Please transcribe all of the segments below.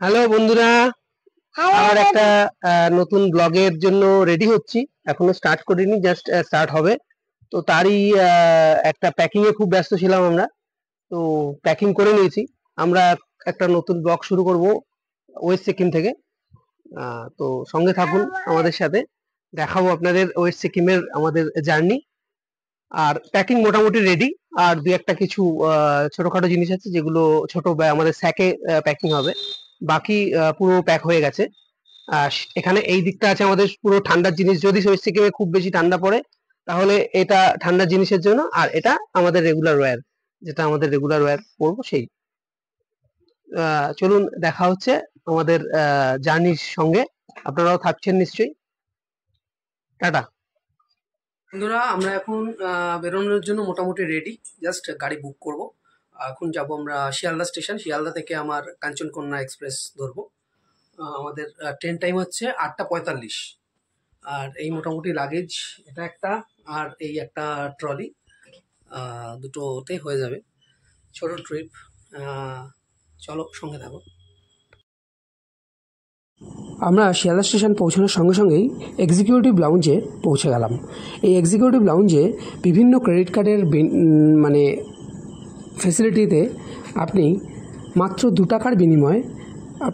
Hello বন্ধুরা, আবার একটা নতুন ব্লগের জন্য রেডি হচ্ছি। এখনো স্টার্ট করিনি, জাস্ট স্টার্ট হবে। তো তারই একটা প্যাকিং এ খুব ব্যস্ত ছিলাম আমরা। তো প্যাকিং করে নিয়েছি। আমরা একটা নতুন ব্লগ শুরু করব ওয়েস্ট সিকিম থেকে। তো সঙ্গে থাকুন আমাদের সাথে, দেখাবো আপনাদের ওয়েস্ট সিকিমের আমাদের জার্নি। আর প্যাকিং মোটামুটি রেডি। আর দুই একটা কিছু ছোটখাটো জিনিস আছে যেগুলো ছোট আমাদের স্যাকে প্যাকিং হবে। বাকি পুরো প্যাক হয়ে গেছে। এখানে এই দিকটা আছে আমাদের পুরো ঠান্ডার জিনিস। যদি ওয়েস্ট সিকিমে খুব বেশি ঠান্ডা পড়ে তাহলে এটা ঠান্ডার জিনিসের জন্য, আর এটা আমাদের রেগুলার ওয়্যার, যেটা আমাদের রেগুলার ওয়্যার পরবো সেই। চলুন দেখা হচ্ছে আমাদের জার্নির সঙ্গে। আপনারাও থাকছেন নিশ্চয়ই। টাটা। বন্ধুরা, আমরা এখন বেরোনোর জন্য মোটামুটি রেডি। জাস্ট গাড়ি বুক করব। এখন যাব আমরা শিয়ালদা স্টেশন। শিয়ালদা থেকে আমার কাঞ্চনকন্যা এক্সপ্রেস ধরবো। আমাদের ট্রেন টাইম হচ্ছে 8:45। আর এই মোটামুটি লাগেজ, এটা একটা আর এই একটা ট্রলি, দুটোতে হয়ে যাবে। ছোট ট্রিপ। চলো সঙ্গে থাকো। আমরা শিয়ালদা স্টেশন পৌঁছানোর সঙ্গে সঙ্গেই এক্সিকিউটিভ লাউঞ্জে পৌঁছে গেলাম। এই এক্সিকিউটিভ লাউঞ্জে বিভিন্ন ক্রেডিট কার্ডের মানে ফেসিলিটিতে আপনি মাত্র 2 টাকার বিনিময়ে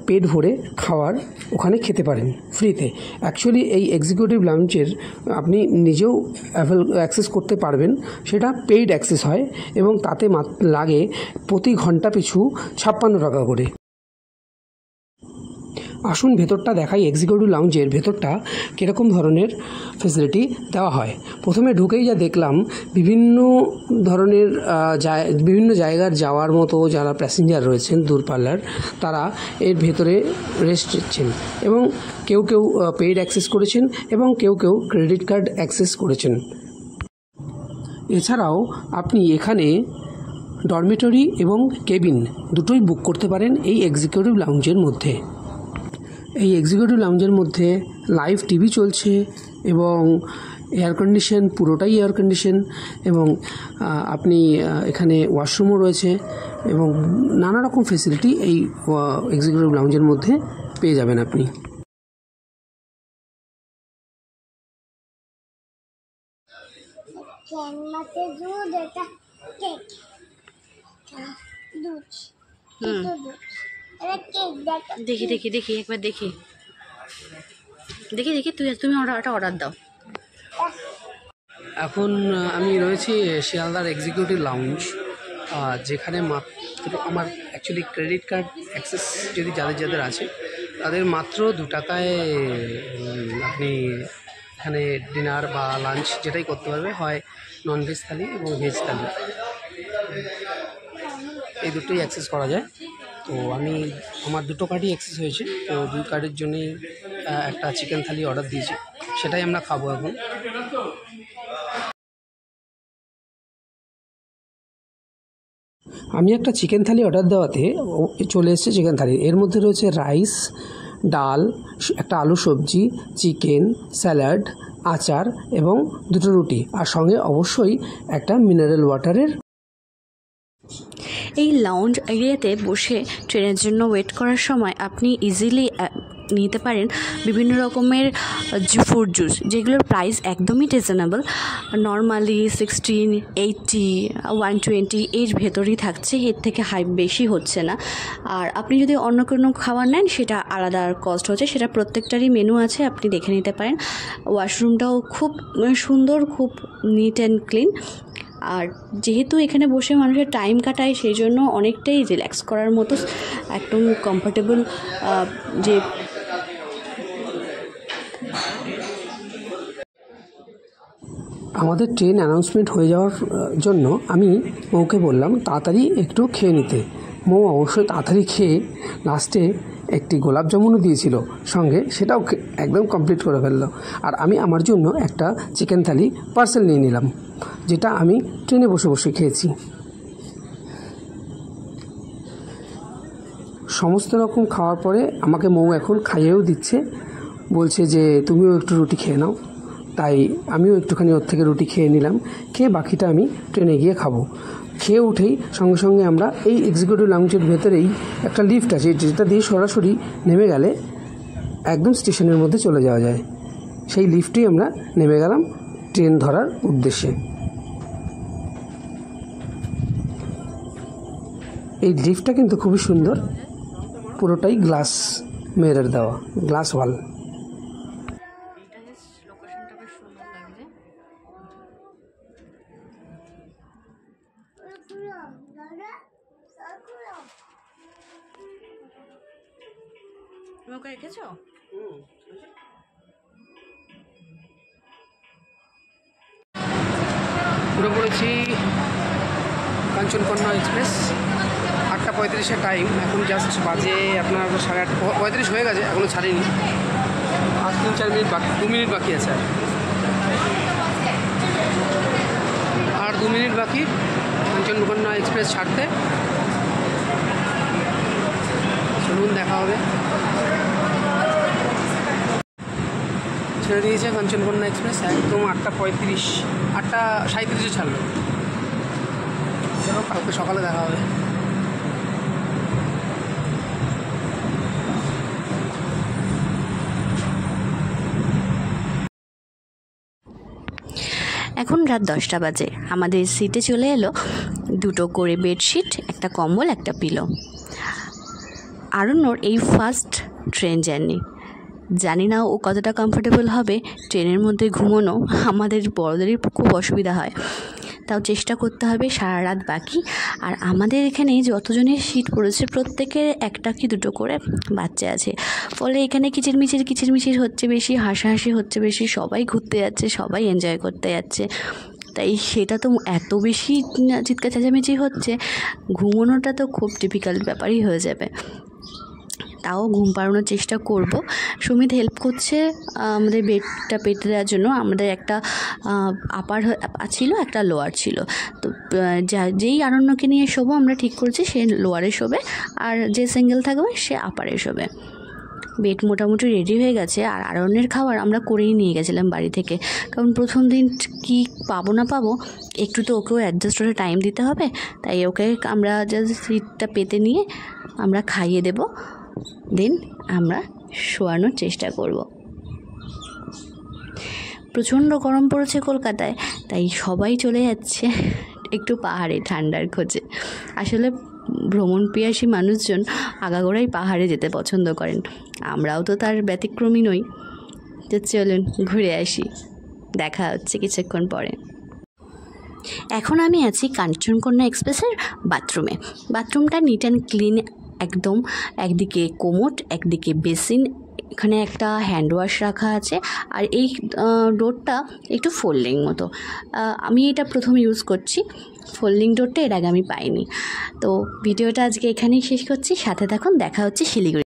পেট ভরে খাওয়ার ওখানে খেতে পারেন ফ্রিতে। অ্যাকচুয়ালি এই এক্সিকিউটিভ লাউঞ্জের আপনি নিজেও অ্যাক্সেস করতে পারবেন, সেটা পেইড অ্যাক্সেস হয় এবং তাতে লাগে প্রতি ঘন্টা পিছু 56 টাকা করে। আসুন ভেতরটা দেখাই। এক্সিকিউটিভ লাউঞ্জের ভেতরটা কীরকম ধরনের ফেসিলিটি দেওয়া হয়। প্রথমে ঢুকেই যা দেখলাম, বিভিন্ন ধরনের বিভিন্ন জায়গার যাওয়ার মতো যারা প্যাসেঞ্জার রয়েছেন দূরপাল্লার, তারা এর ভেতরে রেস্ট নিচ্ছেন এবং কেউ কেউ পেইড অ্যাক্সেস করেছেন এবং কেউ কেউ ক্রেডিট কার্ড অ্যাক্সেস করেছেন। এছাড়াও আপনি এখানে ডরমিটরি এবং কেবিন দুটোই বুক করতে পারেন এই এক্সিকিউটিভ লাউঞ্জের মধ্যে। এই এক্সিকিউটিভ লাউঞ্জের মধ্যে লাইভ টিভি চলছে এবং এয়ার কন্ডিশন, পুরোটাই এয়ার কন্ডিশন, এবং আপনি এখানে ওয়াশরুমও রয়েছে এবং নানা রকম ফেসিলিটি এই এক্সিকিউটিভ লাউঞ্জের মধ্যে পেয়ে যাবেন আপনি। দেখি দেখি দেখি একবার দেখি দেখি দেখি তুমি একটা অর্ডার দাও। এখন আমি রয়েছি শিয়ালদার এক্সিকিউটিভ লাউঞ্জ, যেখানে মাত্র আমার অ্যাকচুয়ালি ক্রেডিট কার্ড অ্যাক্সেস যদি যাদের আছে তাদের মাত্র 2 টাকায় আপনি এখানে ডিনার বা লাঞ্চ যেটাই করতে পারবে, হয় ননভেজ থালি এবং ভেজ থালি, এই দুটোই অ্যাক্সেস করা যায়। তো আমার 2 কার্ডই অ্যাক্সেস হয়েছে। তো 2 কার্ডের জন্যই একটা চিকেন থালি অর্ডার দিয়েছি, সেটাই আমরা খাবো এখন। আমি একটা চিকেন থালি অর্ডার দেওয়াতে চলে এসেছে চিকেন থালি। এর মধ্যে রয়েছে রাইস, ডাল, একটা আলু সবজি, চিকেন, স্যালাড, আচার এবং 2টো রুটি, আর সঙ্গে অবশ্যই একটা মিনারেল ওয়াটারের। এই লাউঞ্জ এরিয়াতে বসে ট্রেনের জন্য ওয়েট করার সময় আপনি ইজিলি নিতে পারেন বিভিন্ন রকমের ফ্রুট জুস, যেগুলোর প্রাইস একদমই রিজনেবল। নর্মালি 16, 80, 120 এর ভেতরেই থাকছে, এর থেকে হাই বেশি হচ্ছে না। আর আপনি যদি অন্য কোনো খাবার নেন সেটা আলাদা কস্ট হচ্ছে, সেটা প্রত্যেকটারই মেনু আছে, আপনি দেখে নিতে পারেন। ওয়াশরুমটাও খুব সুন্দর, খুব নিট অ্যান্ড ক্লিন। আর যেহেতু এখানে বসে মানুষের টাইম কাটায়, সেই জন্য অনেকটাই রিল্যাক্স করার মতো একদম কমফোর্টেবল। যে আমাদের ট্রেন অ্যানাউন্সমেন্ট হয়ে যাওয়ার জন্য আমি মৌকে বললাম তাড়াতাড়ি একটু খেয়ে নিতে। মৌ অবশ্যই তাড়াতাড়ি খেয়ে লাস্টে একটি গোলাপ জামুনও দিয়েছিল সঙ্গে, সেটাও একদম কমপ্লিট করে ফেললো। আর আমি আমার জন্য একটা চিকেন থালি পার্সেল নিয়ে নিলাম, যেটা আমি ট্রেনে বসে বসে খেয়েছি। সমস্ত রকম খাওয়ার পরে আমাকে মৌ এখন খাইয়েও দিচ্ছে, বলছে যে তুমিও একটু রুটি খেয়ে নাও। তাই আমিও একটুখানি ওর থেকে রুটি খেয়ে নিলাম, খেয়ে বাকিটা আমি ট্রেনে গিয়ে খাবো। খেয়ে উঠেই সঙ্গে সঙ্গে আমরা এই এক্সিকিউটিভ লাউঞ্জের ভেতরেই একটা লিফট আছে, যেটা দিয়ে সরাসরি নেমে গেলে একদম স্টেশনের মধ্যে চলে যাওয়া যায়। সেই লিফটেই আমরা নেমে গেলাম ট্রেন ধরার উদ্দেশ্যে। এই লিফটটা কিন্তু খুবই সুন্দর, পুরোটাই গ্লাস মিরর দেওয়া, গ্লাস ওয়াল। তুমি ওকে রেখেছো? পুরো পড়েছি কাঞ্চনকন্যা এক্সপ্রেস। 8:35 টাইম, এখন জাস্ট বাজে আপনার 8:35 হয়ে গেছে, এখনও ছাড়িনি। আর 3-4 মিনিট বাকি, 2 মিনিট বাকি আছে, আর 2 মিনিট বাকি কাঞ্চনকন্যা এক্সপ্রেস ছাড়তে। চলুন দেখা হবে। ছেড়ে দিয়েছে কাঞ্চনকন্যা এক্সপ্রেস একদম 8:35, 8:37 ছাড়লো। চলো কালকে সকালে দেখা হবে। এখন রাত 10টা বাজে। আমাদের সিটে চলে এলো 2টো করে বেডশিট, একটা কম্বল, একটা পিলো। আরণ্যর এই ফার্স্ট ট্রেন জার্নি, জানি না ও কতটা কমফোর্টেবল হবে। ট্রেনের মধ্যে ঘুমোনো আমাদের বড়দেরই খুব অসুবিধা হয়, তাও চেষ্টা করতে হবে। সারা রাত বাকি, আর আমাদের এখানে যতজনের সিট পড়েছে প্রত্যেকের একটা কি 2টো করে বাচ্চা আছে, ফলে এখানে কিচিরমিচির হচ্ছে বেশি, হাসাহাসি হচ্ছে বেশি, সবাই ঘুরতে যাচ্ছে, সবাই এনজয় করতে যাচ্ছে। তাই সেটা তো এত বেশি চিৎকার চেঁচামেচি হচ্ছে, ঘুমোনোটা তো খুব ডিফিকাল্ট ব্যাপারই হয়ে যাবে। তাও ঘুম পাড়ানোর চেষ্টা করব। সুমিত হেল্প করছে আমাদের বেডটা পেতে দেওয়ার জন্য। আমাদের একটা আপার ছিল, একটা লোয়ার ছিল, তো যেই আরণ্যকে নিয়ে শোবো আমরা ঠিক করছি সে লোয়ারে শোবে, আর যে সিঙ্গেল থাকবে সে আপারে শোবে। বেড মোটামুটি রেডি হয়ে গেছে, আর আরণ্যের খাবার আমরা করেই নিয়ে গেছিলাম বাড়ি থেকে, কারণ প্রথম দিন কি পাবো না পাবো, একটু তো ওকেও অ্যাডজাস্ট করে টাইম দিতে হবে। তাই ওকে আমরা জাস্ট সিটটা পেতে নিয়ে আমরা খাইয়ে দেবো, দেন আমরা শোয়ানোর চেষ্টা করব। প্রচণ্ড গরম পড়েছে কলকাতায়, তাই সবাই চলে যাচ্ছে একটু পাহাড়ে ঠান্ডার খোঁজে। আসলে ভ্রমণ পিয়াসী মানুষজন আগাগোড়াই পাহাড়ে যেতে পছন্দ করেন, আমরাও তো তার ব্যতিক্রমী নই। তো চলুন ঘুরে আসি, দেখা হচ্ছে কিছুক্ষণ পরে। এখন আমি আছি কাঞ্চনকন্যা এক্সপ্রেসের বাথরুমে। বাথরুমটা নিট অ্যান্ড ক্লিন একদম, একদিকে কোমোড, একদিকে বেসিন, এখানে একটা হ্যান্ড ওয়াশ রাখা আছে, আর এই ডোরটা একটু ফোল্ডিং মতো। আমি এটা প্রথম ইউজ করছি, ফোল্ডিং ডোরটা এর আগে আমি পাইনি। তো ভিডিওটা আজকে এখানেই শেষ করছি, সাথে থাকুন, দেখা হচ্ছে শিলিগুড়ি।